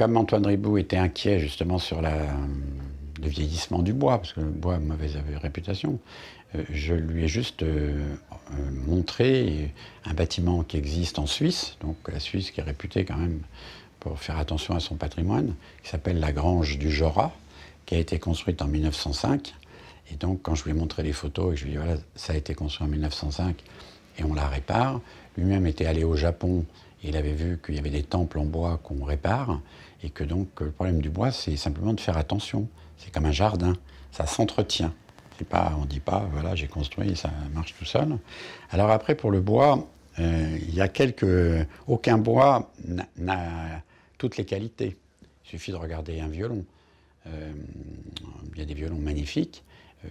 comme Antoine Riboud était inquiet justement sur le vieillissement du bois, parce que le bois a mauvaise réputation, je lui ai juste montré un bâtiment qui existe en Suisse, donc la Suisse qui est réputée quand même pour faire attention à son patrimoine, qui s'appelle la Grange du Jorat, qui a été construite en 1905. Et donc, quand je lui ai montré les photos et que je lui ai dit, voilà, ça a été construit en 1905 et on la répare, lui-même était allé au Japon et il avait vu qu'il y avait des temples en bois qu'on répare et que donc le problème du bois, c'est simplement de faire attention. C'est comme un jardin, ça s'entretient. C'est pas, on ne dit pas, voilà, j'ai construit et ça marche tout seul. Alors après, pour le bois, il y a aucun bois n'a toutes les qualités. Il suffit de regarder un violon. Il y a des violons magnifiques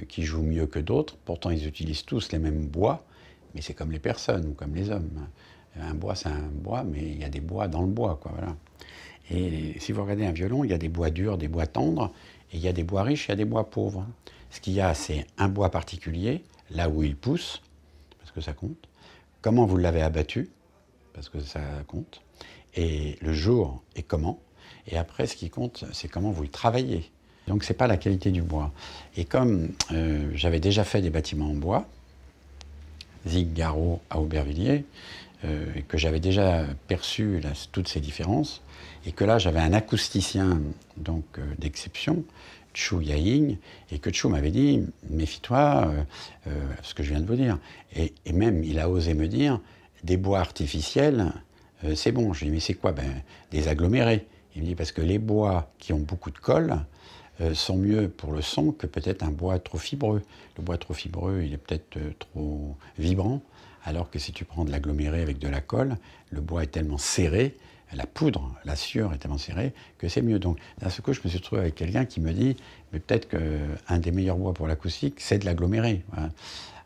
qui jouent mieux que d'autres. Pourtant, ils utilisent tous les mêmes bois, mais c'est comme les personnes ou comme les hommes. Un bois, c'est un bois, mais il y a des bois dans le bois, quoi, voilà. Et si vous regardez un violon, il y a des bois durs, des bois tendres, et il y a des bois riches, il y a des bois pauvres. Ce qu'il y a, c'est un bois particulier, là où il pousse, parce que ça compte. Comment vous l'avez abattu, parce que ça compte. Et le jour et comment. Et après, ce qui compte, c'est comment vous le travaillez. Donc, ce n'est pas la qualité du bois. Et comme j'avais déjà fait des bâtiments en bois, Zig, Garot, à Aubervilliers, et que j'avais déjà perçu toutes ces différences, et que là, j'avais un acousticien d'exception, Chou Yaying, et que Chou m'avait dit, méfie-toi, ce que je viens de vous dire. Et même, il a osé me dire, des bois artificiels, c'est bon. Je lui ai dit, mais c'est quoi? Des agglomérés. Il me dit, parce que les bois qui ont beaucoup de colle sont mieux pour le son que peut-être un bois trop fibreux. Le bois trop fibreux, il est peut-être trop vibrant, alors que si tu prends de l'aggloméré avec de la colle, le bois est tellement serré, la poudre, la sciure est tellement serrée, que c'est mieux. Donc, d'un seul coup, je me suis retrouvé avec quelqu'un qui me dit, mais peut-être qu'un des meilleurs bois pour l'acoustique, c'est de l'aggloméré. Voilà.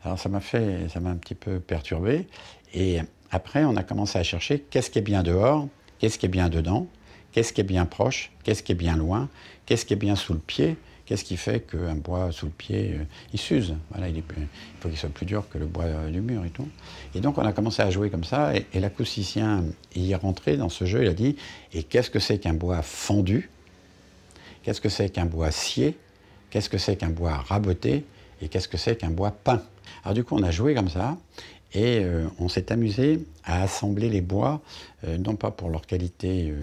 Alors, ça m'a un petit peu perturbé. Et après, on a commencé à chercher qu'est-ce qui est bien dehors, qu'est-ce qui est bien dedans, qu'est-ce qui est bien proche, qu'est-ce qui est bien loin, qu'est-ce qui est bien sous le pied, qu'est-ce qui fait qu'un bois sous le pied, il s'use. Voilà, il faut qu'il soit plus dur que le bois du mur et tout. Et donc on a commencé à jouer comme ça, et l'acousticien y est rentré dans ce jeu, il a dit, et qu'est-ce que c'est qu'un bois fondu? Qu'est-ce que c'est qu'un bois scié? Qu'est-ce que c'est qu'un bois raboté? Et qu'est-ce que c'est qu'un bois peint? Alors du coup on a joué comme ça, et on s'est amusé à assembler les bois, non pas pour leur qualité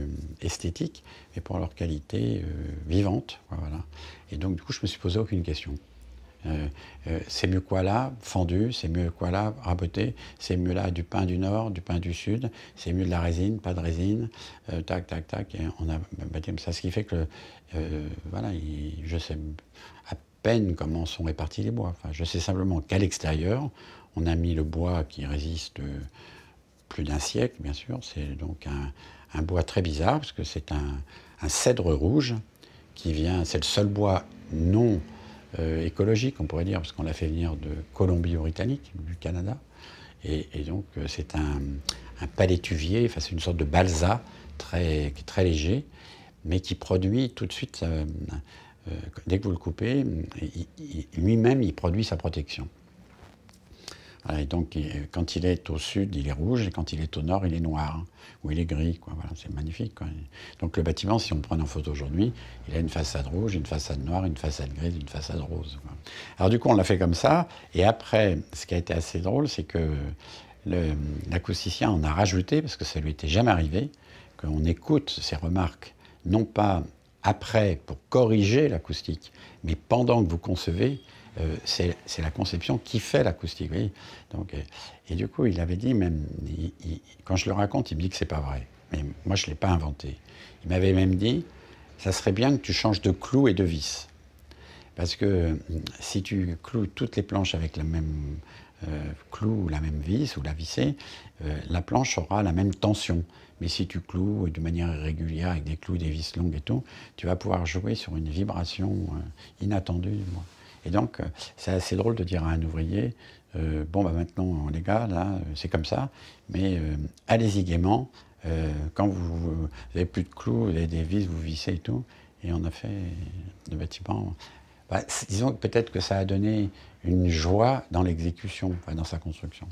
esthétique, mais pour leur qualité vivante. Voilà. Et donc, du coup, je me suis posé aucune question. C'est mieux quoi là, fendu? C'est mieux quoi là, raboté? C'est mieux là du pin du nord, du pin du sud? C'est mieux de la résine, pas de résine? Tac, tac, tac. Et on a bâti comme ça. Ce qui fait que, voilà, je sais à peine comment sont répartis les bois. Enfin, je sais simplement qu'à l'extérieur, on a mis le bois qui résiste plus d'un siècle, bien sûr. C'est donc un bois très bizarre, parce que c'est un cèdre rouge qui vient, c'est le seul bois non écologique, on pourrait dire, parce qu'on l'a fait venir de Colombie-Britannique, du Canada. Et donc, c'est un palétuvier, enfin, c'est une sorte de balsa très léger, mais qui produit tout de suite, dès que vous le coupez, lui-même, il produit sa protection. Voilà, et donc, quand il est au sud, il est rouge, et quand il est au nord, il est noir, hein, ou il est gris, quoi. Voilà, c'est magnifique, quoi. Donc le bâtiment, si on le prend en photo aujourd'hui, il a une façade rouge, une façade noire, une façade grise, une façade rose, quoi. Alors du coup, on l'a fait comme ça, et après, ce qui a été assez drôle, c'est que l'acousticien en a rajouté, parce que ça lui était jamais arrivé, qu'on écoute ses remarques, non pas après pour corriger l'acoustique, mais pendant que vous concevez, c'est la conception qui fait l'acoustique. Donc, et du coup, il avait dit, même, quand je le raconte, il me dit que c'est pas vrai. Mais moi, je ne l'ai pas inventé. Il m'avait même dit, ça serait bien que tu changes de clous et de vis. Parce que si tu cloues toutes les planches avec le même clou ou la même vis ou la vissée, la planche aura la même tension. Mais si tu cloues de manière irrégulière avec des clous, des vis longues et tout, tu vas pouvoir jouer sur une vibration inattendue. Et donc, c'est assez drôle de dire à un ouvrier, bon, maintenant, les gars, là, c'est comme ça, mais allez-y gaiement, quand vous n'avez plus de clous, vous avez des vis, vous vissez et tout. Et on a fait le bâtiment. Disons que peut-être que ça a donné une joie dans l'exécution, dans sa construction.